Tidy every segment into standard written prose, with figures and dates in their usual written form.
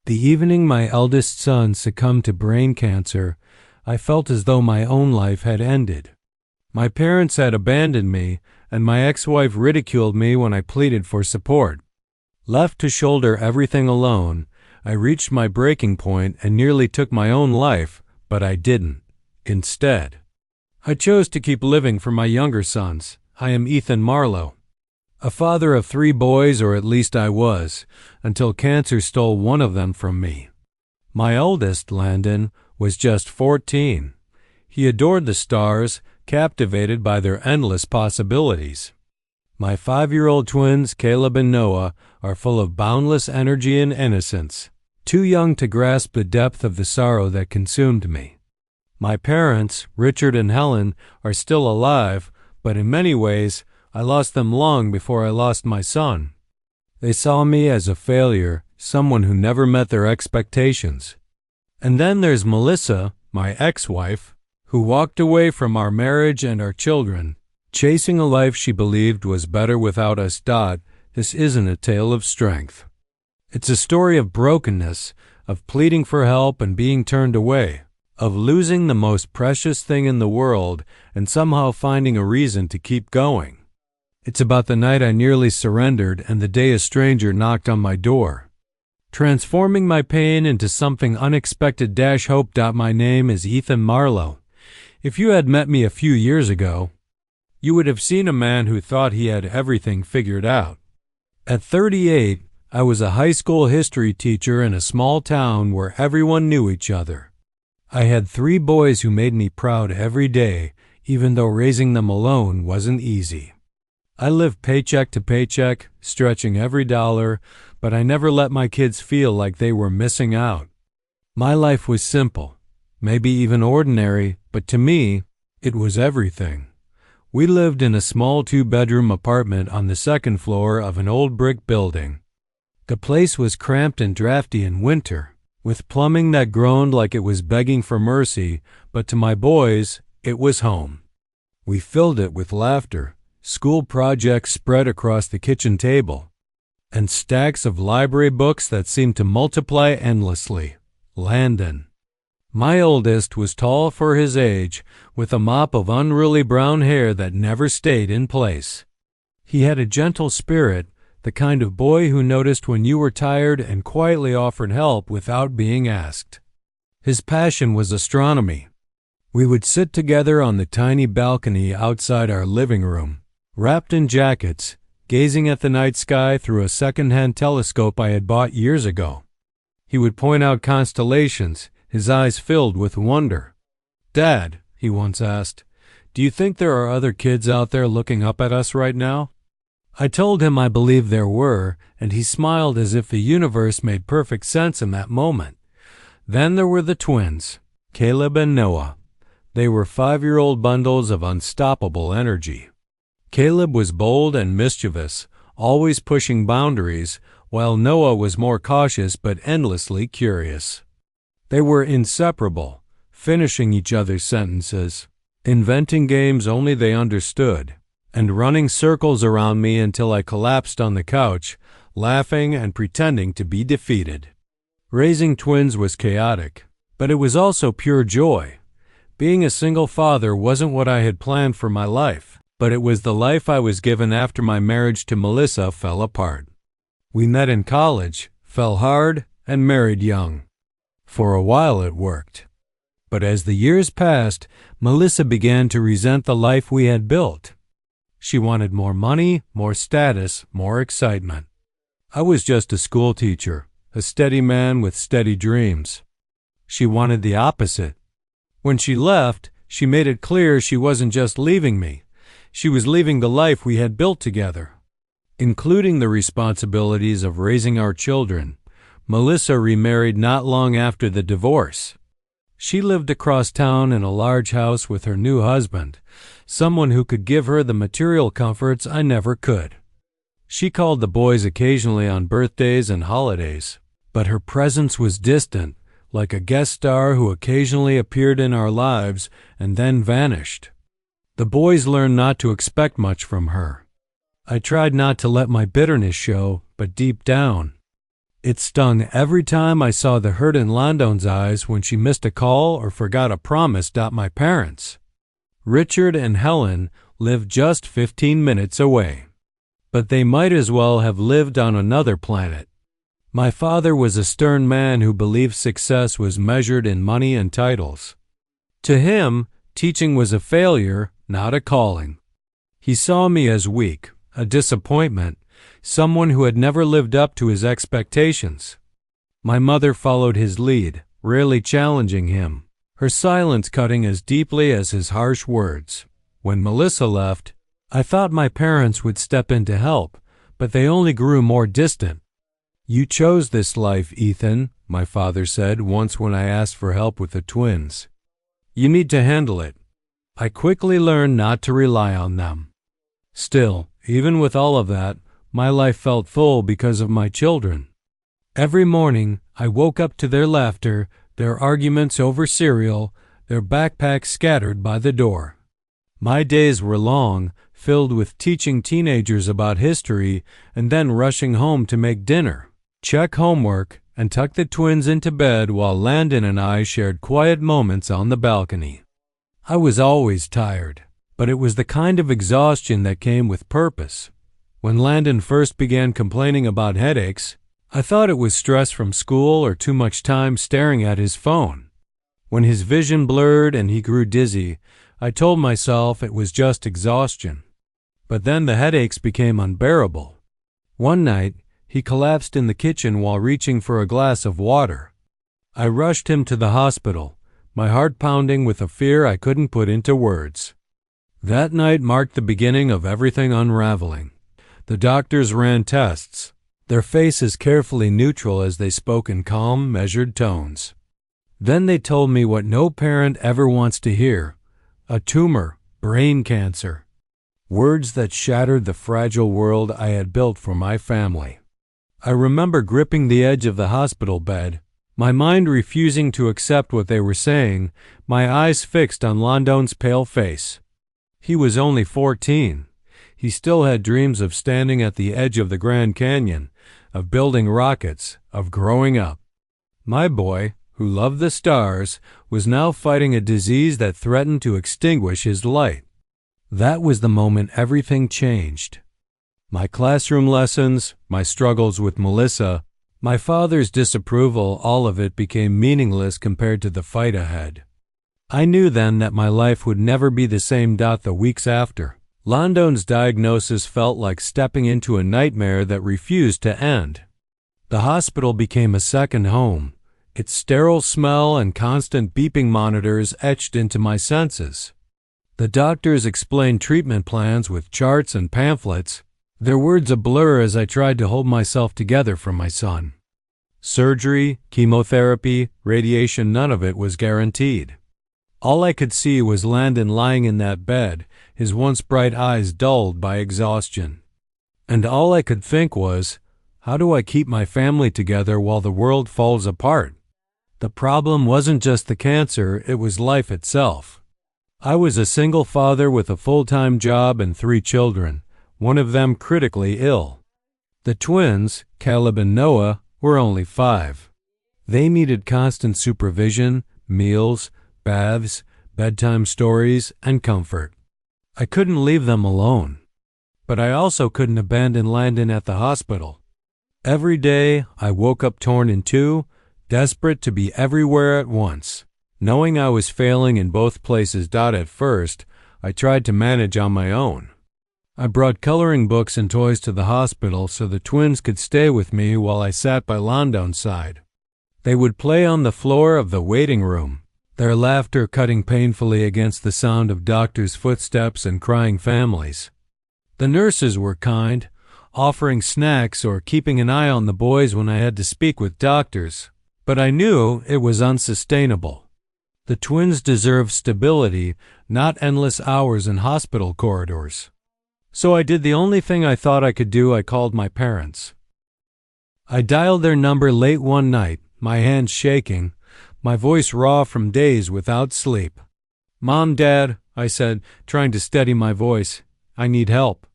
The evening my eldest son succumbed to brain cancer, I felt as though my own life had ended. My parents had abandoned me, and my ex-wife ridiculed me when I pleaded for support. Left to shoulder everything alone, I reached my breaking point and nearly took my own life, but I didn't. Instead, I chose to keep living for my younger sons. I am Ethan Marlowe, a father of 3 boys, or at least I was, until cancer stole one of them from me. My oldest, Landon, was just 14. He adored the stars, captivated by their endless possibilities. My 5-year-old twins, Caleb and Noah, are full of boundless energy and innocence, too young to grasp the depth of the sorrow that consumed me. My parents, Richard and Helen, are still alive, but in many ways, I lost them long before I lost my son. They saw me as a failure, someone who never met their expectations. And then there's Melissa, my ex-wife, who walked away from our marriage and our children, chasing a life she believed was better without us. This isn't a tale of strength. It's a story of brokenness, of pleading for help and being turned away, of losing the most precious thing in the world and somehow finding a reason to keep going. It's about the night I nearly surrendered and the day a stranger knocked on my door, transforming my pain into something unexpected. Hope. My name is Ethan Marlowe. If you had met me a few years ago, you would have seen a man who thought he had everything figured out. At 38, I was a high school history teacher in a small town where everyone knew each other. I had 3 boys who made me proud every day, even though raising them alone wasn't easy. I lived paycheck to paycheck, stretching every dollar, but I never let my kids feel like they were missing out. My life was simple, maybe even ordinary, but to me, it was everything. We lived in a small 2-bedroom apartment on the 2nd floor of an old brick building. The place was cramped and drafty in winter, with plumbing that groaned like it was begging for mercy, but to my boys, it was home. We filled it with laughter, school projects spread across the kitchen table, and stacks of library books that seemed to multiply endlessly. Landon, my oldest, was tall for his age, with a mop of unruly brown hair that never stayed in place. He had a gentle spirit, the kind of boy who noticed when you were tired and quietly offered help without being asked. His passion was astronomy. We would sit together on the tiny balcony outside our living room, wrapped in jackets, gazing at the night sky through a second-hand telescope I had bought years ago. He would point out constellations, his eyes filled with wonder. "Dad," he once asked, "do you think there are other kids out there looking up at us right now?" I told him I believed there were, and he smiled as if the universe made perfect sense in that moment. Then there were the twins, Caleb and Noah. They were 5-year-old bundles of unstoppable energy. Caleb was bold and mischievous, always pushing boundaries, while Noah was more cautious but endlessly curious. They were inseparable, finishing each other's sentences, inventing games only they understood, and running circles around me until I collapsed on the couch, laughing and pretending to be defeated. Raising twins was chaotic, but it was also pure joy. Being a single father wasn't what I had planned for my life, but it was the life I was given after my marriage to Melissa fell apart. We met in college, fell hard, and married young. For a while it worked. But as the years passed, Melissa began to resent the life we had built. She wanted more money, more status, more excitement. I was just a school teacher, a steady man with steady dreams. She wanted the opposite. When she left, she made it clear she wasn't just leaving me. She was leaving the life we had built together, including the responsibilities of raising our children. Melissa remarried not long after the divorce. She lived across town in a large house with her new husband, someone who could give her the material comforts I never could. She called the boys occasionally on birthdays and holidays, but her presence was distant, like a guest star who occasionally appeared in our lives and then vanished. The boys learned not to expect much from her. I tried not to let my bitterness show, but deep down, It stung every time I saw the hurt in Landon's eyes when she missed a call or forgot a promise. My parents, Richard and Helen, lived just 15 minutes away. But they might as well have lived on another planet. My father was a stern man who believed success was measured in money and titles. To him, teaching was a failure, not a calling. He saw me as weak, a disappointment, someone who had never lived up to his expectations. My mother followed his lead, rarely challenging him, her silence cutting as deeply as his harsh words. When Melissa left, I thought my parents would step in to help, but they only grew more distant. "You chose this life, Ethan," my father said once when I asked for help with the twins. "You need to handle it." I quickly learned not to rely on them. Still, even with all of that, my life felt full because of my children. Every morning, I woke up to their laughter, their arguments over cereal, their backpacks scattered by the door. My days were long, filled with teaching teenagers about history and then rushing home to make dinner, check homework, and tuck the twins into bed while Landon and I shared quiet moments on the balcony. I was always tired, but it was the kind of exhaustion that came with purpose. When Landon first began complaining about headaches, I thought it was stress from school or too much time staring at his phone. When his vision blurred and he grew dizzy, I told myself it was just exhaustion. But then the headaches became unbearable. One night, he collapsed in the kitchen while reaching for a glass of water. I rushed him to the hospital, my heart pounding with a fear I couldn't put into words. That night marked the beginning of everything unraveling. The doctors ran tests, their faces carefully neutral as they spoke in calm, measured tones. Then they told me what no parent ever wants to hear: a tumor, brain cancer. Words that shattered the fragile world I had built for my family. I remember gripping the edge of the hospital bed, my mind refusing to accept what they were saying, my eyes fixed on Landon's pale face. He was only 14. He still had dreams of standing at the edge of the Grand Canyon, of building rockets, of growing up. My boy, who loved the stars, was now fighting a disease that threatened to extinguish his light. That was the moment everything changed. My classroom lessons, my struggles with Melissa, my father's disapproval, all of it became meaningless compared to the fight ahead. I knew then that my life would never be the same. The weeks after, Landon's diagnosis felt like stepping into a nightmare that refused to end. The hospital became a second home, its sterile smell and constant beeping monitors etched into my senses. The doctors explained treatment plans with charts and pamphlets, their words a blur as I tried to hold myself together for my son. Surgery, chemotherapy, radiation, none of it was guaranteed. All I could see was Landon lying in that bed, his once bright eyes dulled by exhaustion. And all I could think was, how do I keep my family together while the world falls apart? The problem wasn't just the cancer, it was life itself. I was a single father with a full-time job and 3 children, one of them critically ill. The twins, Caleb and Noah, were only 5. They needed constant supervision, meals, baths, bedtime stories, and comfort. I couldn't leave them alone. But I also couldn't abandon Landon at the hospital. Every day, I woke up torn in two, desperate to be everywhere at once. Knowing I was failing in both places. At first, I tried to manage on my own. I brought coloring books and toys to the hospital so the twins could stay with me while I sat by Landon's side. They would play on the floor of the waiting room, their laughter cutting painfully against the sound of doctors' footsteps and crying families. The nurses were kind, offering snacks or keeping an eye on the boys when I had to speak with doctors, but I knew it was unsustainable. The twins deserved stability, not endless hours in hospital corridors. So I did the only thing I thought I could do. I called my parents. I dialed their number late one night, my hands shaking, my voice raw from days without sleep. "Mom, Dad," I said, trying to steady my voice, "I need help."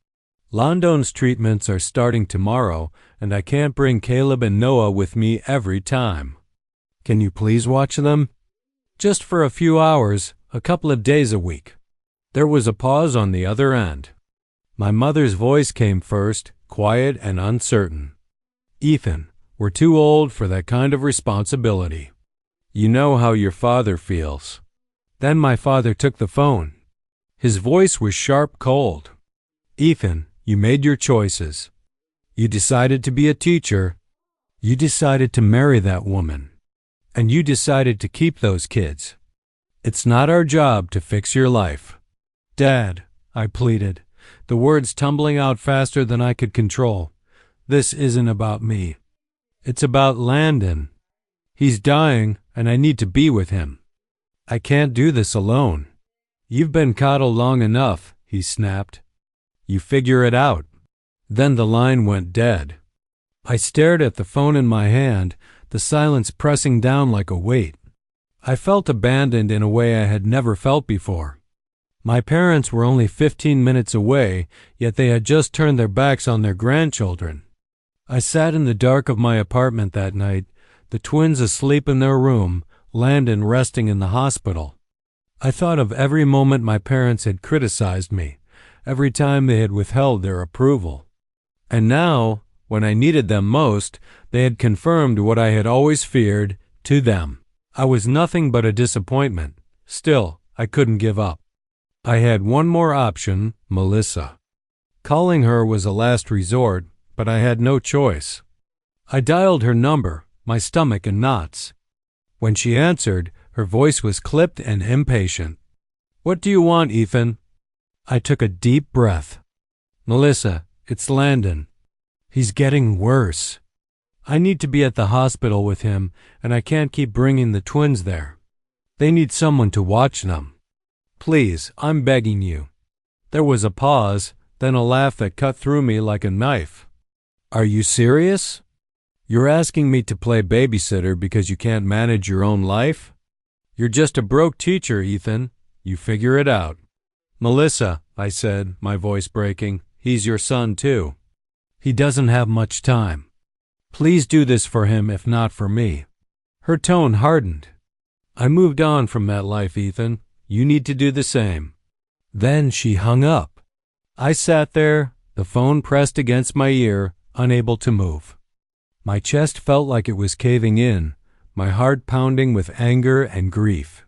London's treatments are starting tomorrow, and I can't bring Caleb and Noah with me every time. Can you please watch them? Just for a few hours, a couple of days a week." There was a pause on the other end. My mother's voice came first, quiet and uncertain. "Ethan, we're too old for that kind of responsibility. You know how your father feels." Then my father took the phone. His voice was sharp, cold. "Ethan, you made your choices. You decided to be a teacher. You decided to marry that woman. And you decided to keep those kids. It's not our job to fix your life." "Dad," I pleaded, the words tumbling out faster than I could control. "This isn't about me. It's about Landon. He's dying, and I need to be with him. I can't do this alone." "You've been coddled long enough," he snapped. "You figure it out." Then the line went dead. I stared at the phone in my hand, the silence pressing down like a weight. I felt abandoned in a way I had never felt before. My parents were only 15 minutes away, yet they had just turned their backs on their grandchildren. I sat in the dark of my apartment that night, the twins asleep in their room, Landon resting in the hospital. I thought of every moment my parents had criticized me, every time they had withheld their approval. And now, when I needed them most, they had confirmed what I had always feared to them. I was nothing but a disappointment. Still, I couldn't give up. I had one more option, Melissa. Calling her was a last resort, but I had no choice. I dialed her number, my stomach in knots. When she answered, her voice was clipped and impatient. "What do you want, Ethan?" I took a deep breath. "Melissa, it's Landon. He's getting worse. I need to be at the hospital with him, and I can't keep bringing the twins there. They need someone to watch them. Please, I'm begging you." There was a pause, then a laugh that cut through me like a knife. "Are you serious? You're asking me to play babysitter because you can't manage your own life? You're just a broke teacher, Ethan. You figure it out." "Melissa," I said, my voice breaking, "he's your son too. He doesn't have much time. Please do this for him if not for me." Her tone hardened. "I moved on from that life, Ethan. You need to do the same." Then she hung up. I sat there, the phone pressed against my ear, unable to move. My chest felt like it was caving in, my heart pounding with anger and grief.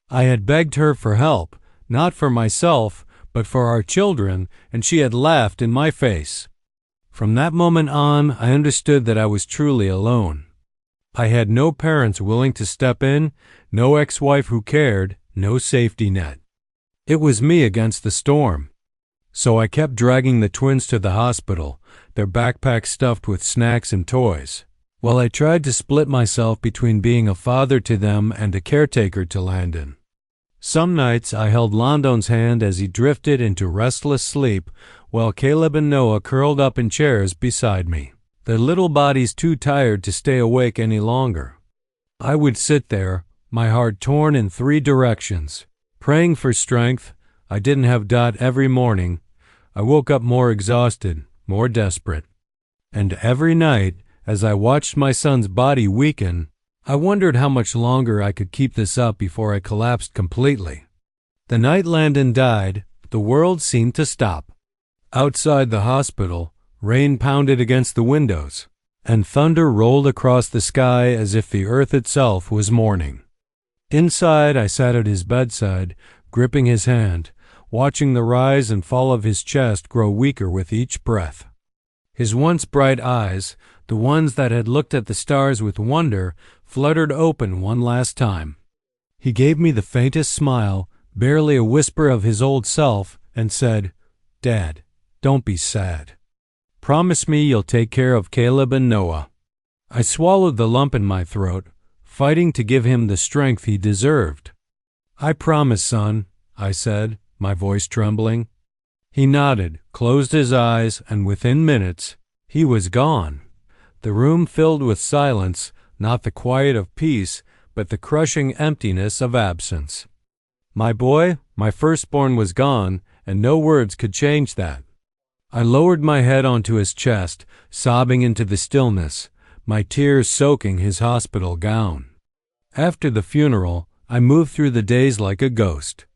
I had begged her for help, not for myself, but for our children, and she had laughed in my face. From that moment on, I understood that I was truly alone. I had no parents willing to step in, no ex-wife who cared, no safety net. It was me against the storm. So I kept dragging the twins to the hospital, their backpacks stuffed with snacks and toys, while I tried to split myself between being a father to them and a caretaker to Landon. Some nights I held Landon's hand as he drifted into restless sleep, while Caleb and Noah curled up in chairs beside me, their little bodies too tired to stay awake any longer. I would sit there, my heart torn in 3 directions, praying for strength. I didn't have Dot every morning. I woke up more exhausted, more desperate. And every night, as I watched my son's body weaken, I wondered how much longer I could keep this up before I collapsed completely. The night Landon died, the world seemed to stop. Outside the hospital, rain pounded against the windows, and thunder rolled across the sky as if the earth itself was mourning. Inside, I sat at his bedside, gripping his hand, watching the rise and fall of his chest grow weaker with each breath. His once bright eyes, the ones that had looked at the stars with wonder, fluttered open one last time. He gave me the faintest smile, barely a whisper of his old self, and said, "Dad, don't be sad. Promise me you'll take care of Caleb and Noah." I swallowed the lump in my throat, fighting to give him the strength he deserved. "I promise, son," I said, my voice trembling. He nodded, closed his eyes, and within minutes, he was gone. The room filled with silence, not the quiet of peace, but the crushing emptiness of absence. My boy, my firstborn, was gone, and no words could change that. I lowered my head onto his chest, sobbing into the stillness, my tears soaking his hospital gown. After the funeral, I moved through the days like a ghost.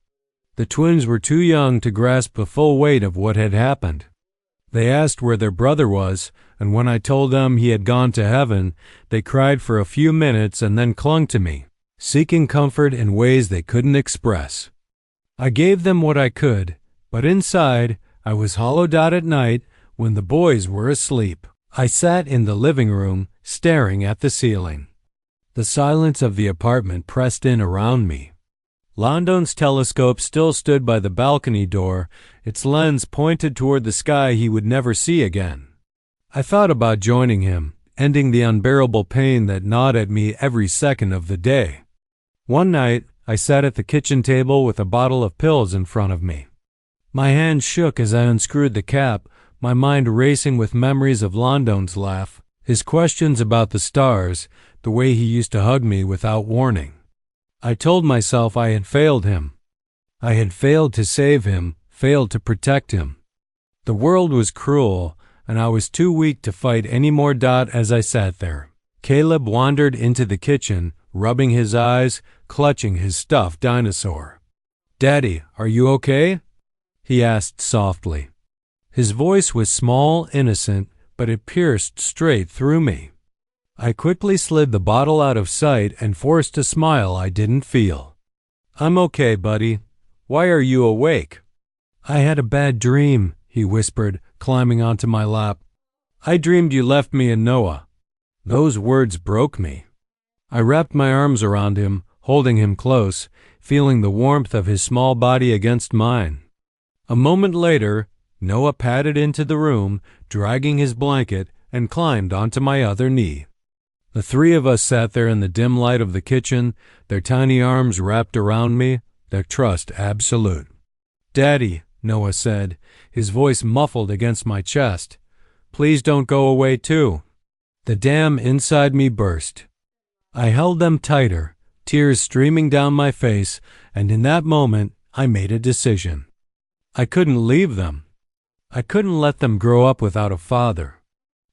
The twins were too young to grasp the full weight of what had happened. They asked where their brother was, and when I told them he had gone to heaven, they cried for a few minutes and then clung to me, seeking comfort in ways they couldn't express. I gave them what I could, but inside, I was hollowed out at night when the boys were asleep. I sat in the living room, staring at the ceiling. The silence of the apartment pressed in around me. London's telescope still stood by the balcony door, its lens pointed toward the sky he would never see again. I thought about joining him, ending the unbearable pain that gnawed at me every second of the day. One night, I sat at the kitchen table with a bottle of pills in front of me. My hand shook as I unscrewed the cap, my mind racing with memories of London's laugh, his questions about the stars, the way he used to hug me without warning. I told myself I had failed him. I had failed to save him, failed to protect him. The world was cruel, and I was too weak to fight any more. As I sat there, Caleb wandered into the kitchen, rubbing his eyes, clutching his stuffed dinosaur. "Daddy, are you okay?" he asked softly. His voice was small, innocent, but it pierced straight through me. I quickly slid the bottle out of sight and forced a smile I didn't feel. "I'm okay, buddy. Why are you awake?" "I had a bad dream," he whispered, climbing onto my lap. "I dreamed you left me and Noah." Those words broke me. I wrapped my arms around him, holding him close, feeling the warmth of his small body against mine. A moment later, Noah padded into the room, dragging his blanket, and climbed onto my other knee. The three of us sat there in the dim light of the kitchen, their tiny arms wrapped around me, their trust absolute. "Daddy," Noah said, his voice muffled against my chest, "please don't go away too." The dam inside me burst. I held them tighter, tears streaming down my face, and in that moment, I made a decision. I couldn't leave them. I couldn't let them grow up without a father.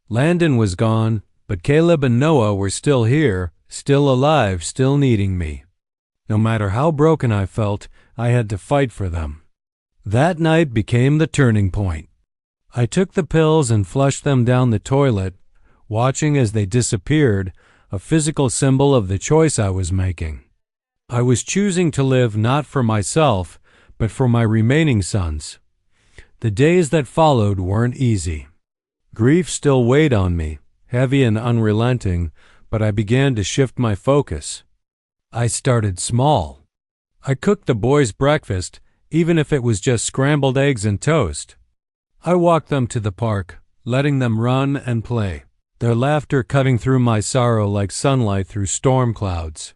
Landon was gone, but Caleb and Noah were still here, still alive, still needing me. No matter how broken I felt, I had to fight for them. That night became the turning point. I took the pills and flushed them down the toilet, watching as they disappeared, a physical symbol of the choice I was making. I was choosing to live not for myself, but for my remaining sons. The days that followed weren't easy. Grief still weighed on me, heavy and unrelenting, but I began to shift my focus. I started small. I cooked the boys' breakfast, even if it was just scrambled eggs and toast. I walked them to the park, letting them run and play, their laughter cutting through my sorrow like sunlight through storm clouds.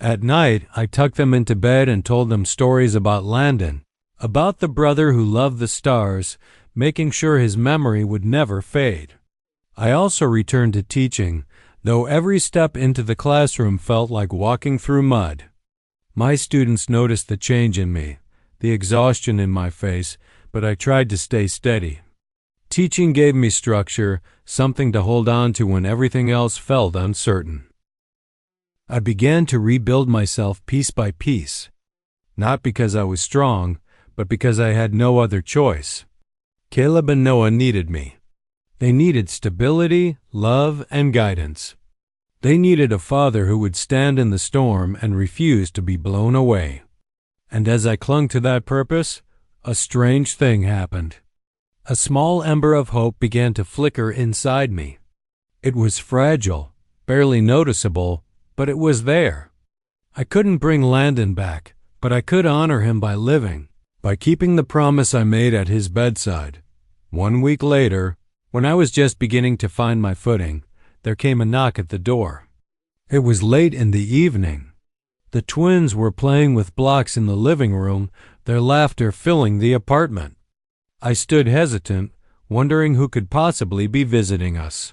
At night, I tucked them into bed and told them stories about Landon, about the brother who loved the stars, making sure his memory would never fade. I also returned to teaching, though every step into the classroom felt like walking through mud. My students noticed the change in me, the exhaustion in my face, but I tried to stay steady. Teaching gave me structure, something to hold on to when everything else felt uncertain. I began to rebuild myself piece by piece, not because I was strong, but because I had no other choice. Caleb and Noah needed me. They needed stability, love, and guidance. They needed a father who would stand in the storm and refuse to be blown away. And as I clung to that purpose, a strange thing happened. A small ember of hope began to flicker inside me. It was fragile, barely noticeable, but it was there. I couldn't bring Landon back, but I could honor him by living, by keeping the promise I made at his bedside. 1 week later, when I was just beginning to find my footing, there came a knock at the door. It was late in the evening. The twins were playing with blocks in the living room, their laughter filling the apartment. I stood hesitant, wondering who could possibly be visiting us.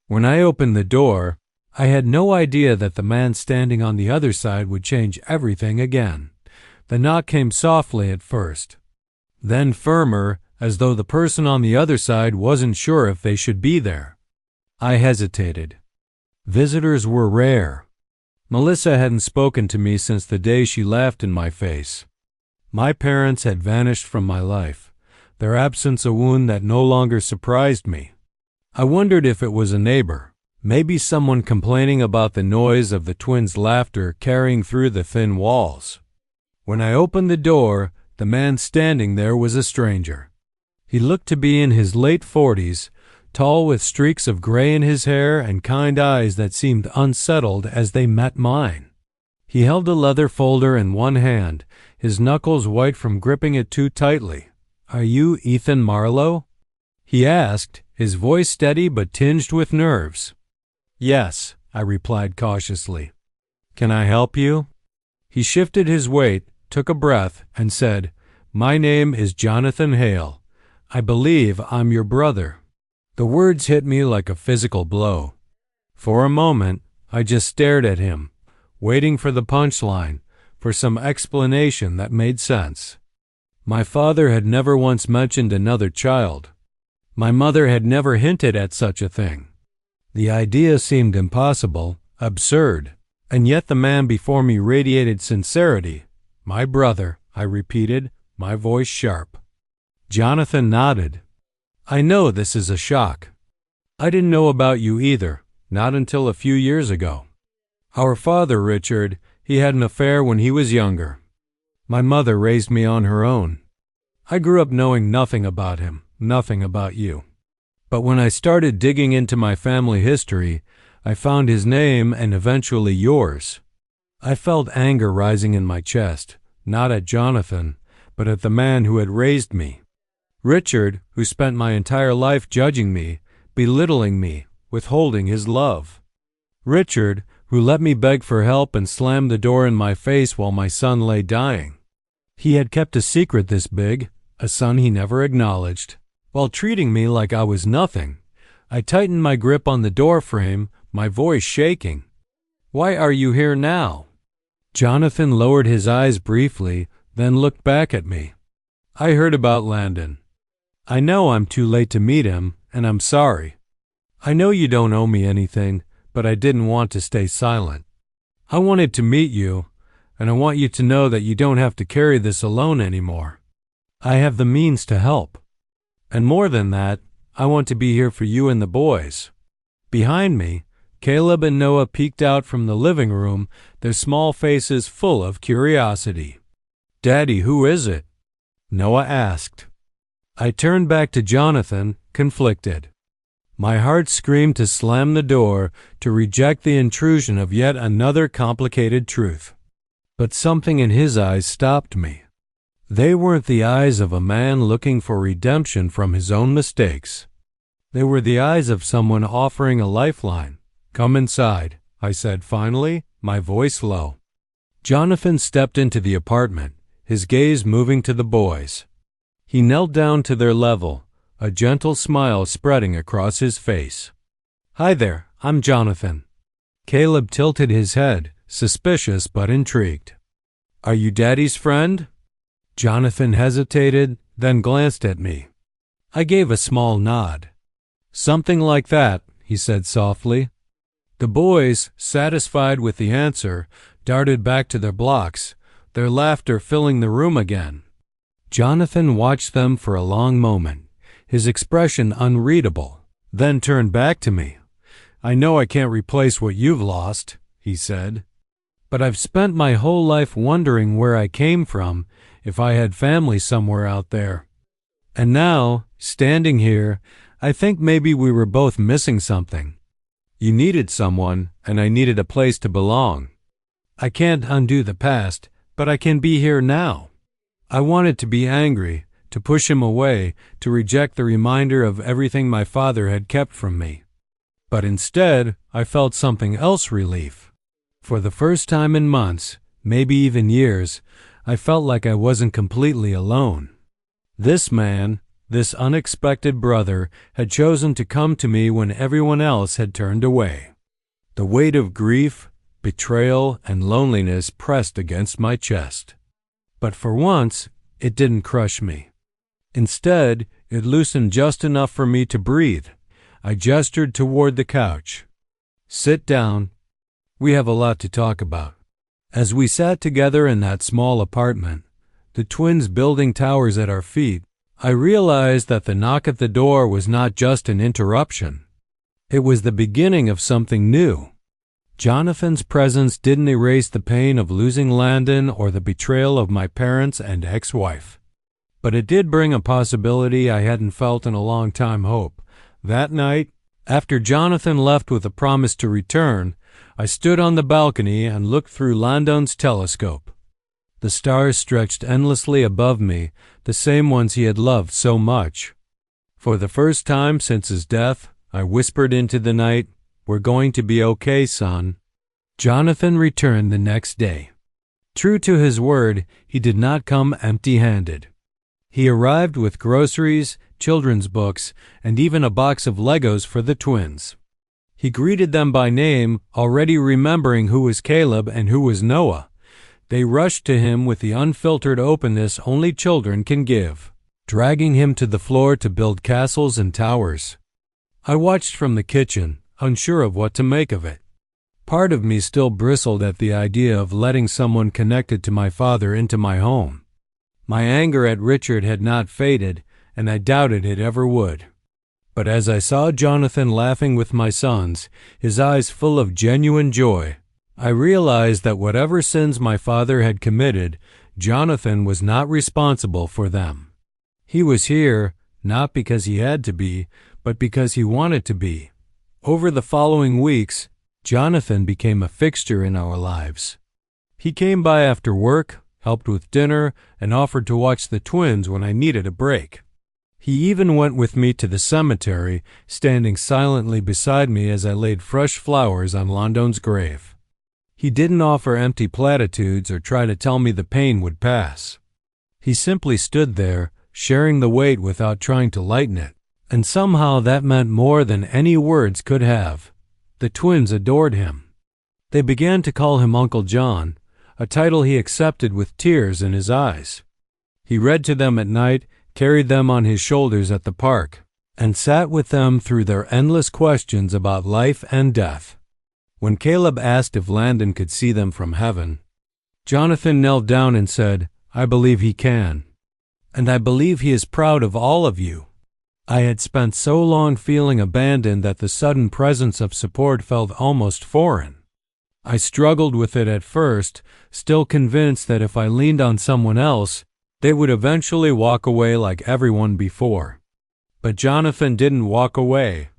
When I opened the door, I had no idea that the man standing on the other side would change everything again. The knock came softly at first, then firmer, as though the person on the other side wasn't sure if they should be there. I hesitated. Visitors were rare. Melissa hadn't spoken to me since the day she laughed in my face. My parents had vanished from my life, their absence a wound that no longer surprised me. I wondered if it was a neighbor, maybe someone complaining about the noise of the twins' laughter carrying through the thin walls. When I opened the door, the man standing there was a stranger. He looked to be in his late 40s, tall with streaks of gray in his hair and kind eyes that seemed unsettled as they met mine. He held a leather folder in one hand, his knuckles white from gripping it too tightly. "Are you Ethan Marlowe?" he asked, his voice steady but tinged with nerves. "Yes," I replied cautiously. "Can I help you?" He shifted his weight, took a breath, and said, "My name is Jonathan Hale. I believe I'm your brother." The words hit me like a physical blow. For a moment, I just stared at him, waiting for the punchline, for some explanation that made sense. My father had never once mentioned another child. My mother had never hinted at such a thing. The idea seemed impossible, absurd, and yet the man before me radiated sincerity. "My brother," I repeated, my voice sharp. Jonathan nodded. "I know this is a shock. I didn't know about you either, not until a few years ago. Our father, Richard, he had an affair when he was younger. My mother raised me on her own. I grew up knowing nothing about him, nothing about you. But when I started digging into my family history, I found his name and eventually yours. I felt anger rising in my chest, not at Jonathan, but at the man who had raised me. Richard, who spent my entire life judging me, belittling me, withholding his love. Richard, who let me beg for help and slammed the door in my face while my son lay dying. He had kept a secret this big, a son he never acknowledged, while treating me like I was nothing. I tightened my grip on the door frame, my voice shaking. "Why are you here now?" Jonathan lowered his eyes briefly, then looked back at me. "I heard about Landon. I know I'm too late to meet him, and I'm sorry. I know you don't owe me anything, but I didn't want to stay silent. I wanted to meet you, and I want you to know that you don't have to carry this alone anymore. I have the means to help. And more than that, I want to be here for you and the boys." Behind me, Caleb and Noah peeked out from the living room, their small faces full of curiosity. "Daddy, who is it?" Noah asked. I turned back to Jonathan, conflicted. My heart screamed to slam the door, to reject the intrusion of yet another complicated truth. But something in his eyes stopped me. They weren't the eyes of a man looking for redemption from his own mistakes. They were the eyes of someone offering a lifeline. "Come inside," I said finally, my voice low. Jonathan stepped into the apartment, his gaze moving to the boys. He knelt down to their level, a gentle smile spreading across his face. "Hi there, I'm Jonathan." Caleb tilted his head, suspicious but intrigued. "Are you Daddy's friend?" Jonathan hesitated, then glanced at me. I gave a small nod. "Something like that," he said softly. The boys, satisfied with the answer, darted back to their blocks, their laughter filling the room again. Jonathan watched them for a long moment, his expression unreadable, then turned back to me. "I know I can't replace what you've lost," he said, "but I've spent my whole life wondering where I came from, if I had family somewhere out there. And now, standing here, I think maybe we were both missing something. You needed someone, and I needed a place to belong. I can't undo the past, but I can be here now." I wanted to be angry, to push him away, to reject the reminder of everything my father had kept from me. But instead, I felt something else: relief. For the first time in months, maybe even years, I felt like I wasn't completely alone. This man, this unexpected brother, had chosen to come to me when everyone else had turned away. The weight of grief, betrayal, and loneliness pressed against my chest. But for once, it didn't crush me. Instead, it loosened just enough for me to breathe. I gestured toward the couch. "Sit down. We have a lot to talk about." As we sat together in that small apartment, the twins building towers at our feet, I realized that the knock at the door was not just an interruption. It was the beginning of something new. Jonathan's presence didn't erase the pain of losing Landon or the betrayal of my parents and ex-wife. But it did bring a possibility I hadn't felt in a long time: hope. That night, after Jonathan left with a promise to return, I stood on the balcony and looked through Landon's telescope. The stars stretched endlessly above me, the same ones he had loved so much. For the first time since his death, I whispered into the night, "We're going to be okay, son." Jonathan returned the next day. True to his word, he did not come empty-handed. He arrived with groceries, children's books, and even a box of Legos for the twins. He greeted them by name, already remembering who was Caleb and who was Noah. They rushed to him with the unfiltered openness only children can give, dragging him to the floor to build castles and towers. I watched from the kitchen, unsure of what to make of it. Part of me still bristled at the idea of letting someone connected to my father into my home. My anger at Richard had not faded, and I doubted it ever would. But as I saw Jonathan laughing with my sons, his eyes full of genuine joy, I realized that whatever sins my father had committed, Jonathan was not responsible for them. He was here, not because he had to be, but because he wanted to be. Over the following weeks, Jonathan became a fixture in our lives. He came by after work, helped with dinner, and offered to watch the twins when I needed a break. He even went with me to the cemetery, standing silently beside me as I laid fresh flowers on Landon's grave. He didn't offer empty platitudes or try to tell me the pain would pass. He simply stood there, sharing the weight without trying to lighten it, and somehow that meant more than any words could have. The twins adored him. They began to call him Uncle John, a title he accepted with tears in his eyes. He read to them at night, carried them on his shoulders at the park, and sat with them through their endless questions about life and death. When Caleb asked if Landon could see them from heaven, Jonathan knelt down and said, "I believe he can. And I believe he is proud of all of you." I had spent so long feeling abandoned that the sudden presence of support felt almost foreign. I struggled with it at first, still convinced that if I leaned on someone else, they would eventually walk away like everyone before. But Jonathan didn't walk away.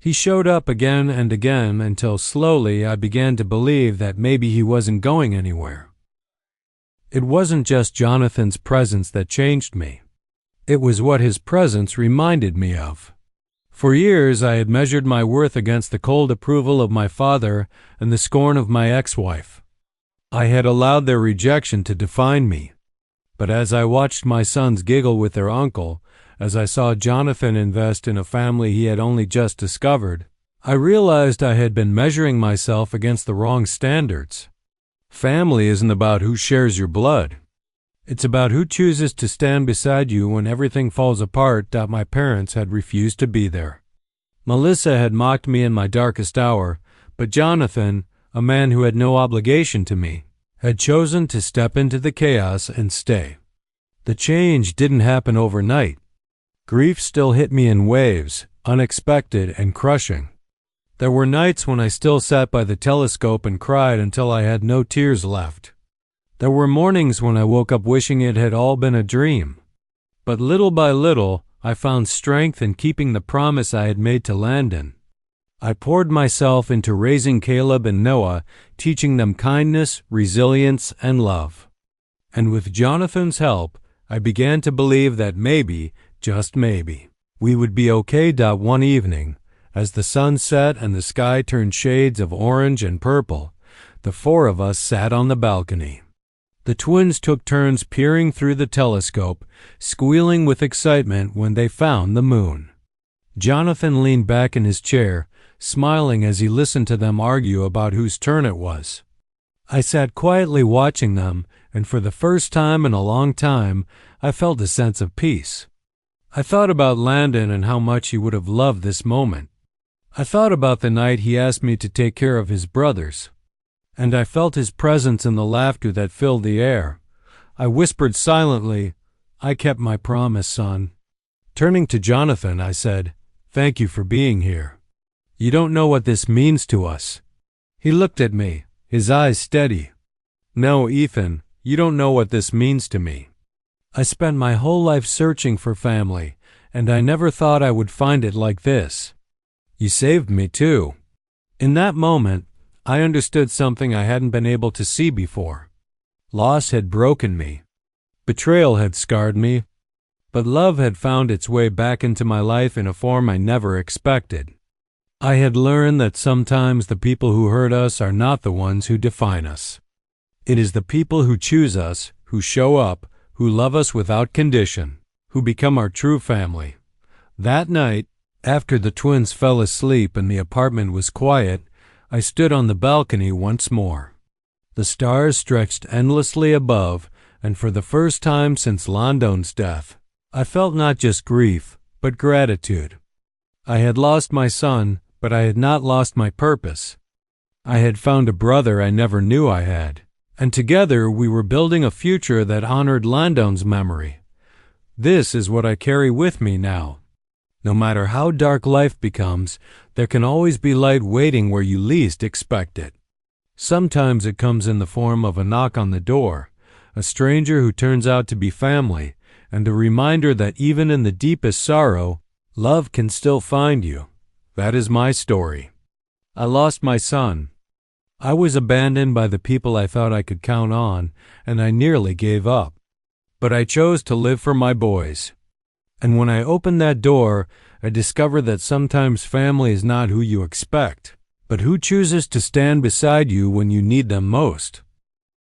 He showed up again and again until slowly I began to believe that maybe he wasn't going anywhere. It wasn't just Jonathan's presence that changed me. It was what his presence reminded me of. For years I had measured my worth against the cold approval of my father and the scorn of my ex-wife. I had allowed their rejection to define me. But as I watched my sons giggle with their uncle, as I saw Jonathan invest in a family he had only just discovered, I realized I had been measuring myself against the wrong standards. Family isn't about who shares your blood. It's about who chooses to stand beside you when everything falls apart. My parents had refused to be there. Melissa had mocked me in my darkest hour, but Jonathan, a man who had no obligation to me, had chosen to step into the chaos and stay. The change didn't happen overnight. Grief still hit me in waves, unexpected and crushing. There were nights when I still sat by the telescope and cried until I had no tears left. There were mornings when I woke up wishing it had all been a dream. But little by little, I found strength in keeping the promise I had made to Landon. I poured myself into raising Caleb and Noah, teaching them kindness, resilience, and love. And with Jonathan's help, I began to believe that maybe, just maybe, we would be okay. One evening, as the sun set and the sky turned shades of orange and purple, the four of us sat on the balcony. The twins took turns peering through the telescope, squealing with excitement when they found the moon. Jonathan leaned back in his chair, smiling as he listened to them argue about whose turn it was. I sat quietly watching them, and for the first time in a long time, I felt a sense of peace. I thought about Landon and how much he would have loved this moment. I thought about the night he asked me to take care of his brothers, and I felt his presence in the laughter that filled the air. I whispered silently, "I kept my promise, son." Turning to Jonathan, I said, "Thank you for being here. You don't know what this means to us." He looked at me, his eyes steady. "No, Ethan, you don't know what this means to me. I spent my whole life searching for family, and I never thought I would find it like this. You saved me too." In that moment, I understood something I hadn't been able to see before. Loss had broken me. Betrayal had scarred me. But love had found its way back into my life in a form I never expected. I had learned that sometimes the people who hurt us are not the ones who define us. It is the people who choose us, who show up, who love us without condition, who become our true family. That night, after the twins fell asleep and the apartment was quiet, I stood on the balcony once more. The stars stretched endlessly above, and for the first time since Landon's death, I felt not just grief, but gratitude. I had lost my son, but I had not lost my purpose. I had found a brother I never knew I had, and together we were building a future that honored Landon's memory. This is what I carry with me now. No matter how dark life becomes, there can always be light waiting where you least expect it. Sometimes it comes in the form of a knock on the door, a stranger who turns out to be family, and a reminder that even in the deepest sorrow, love can still find you. That is my story. I lost my son. I was abandoned by the people I thought I could count on, and I nearly gave up. But I chose to live for my boys. And when I opened that door, I discovered that sometimes family is not who you expect, but who chooses to stand beside you when you need them most.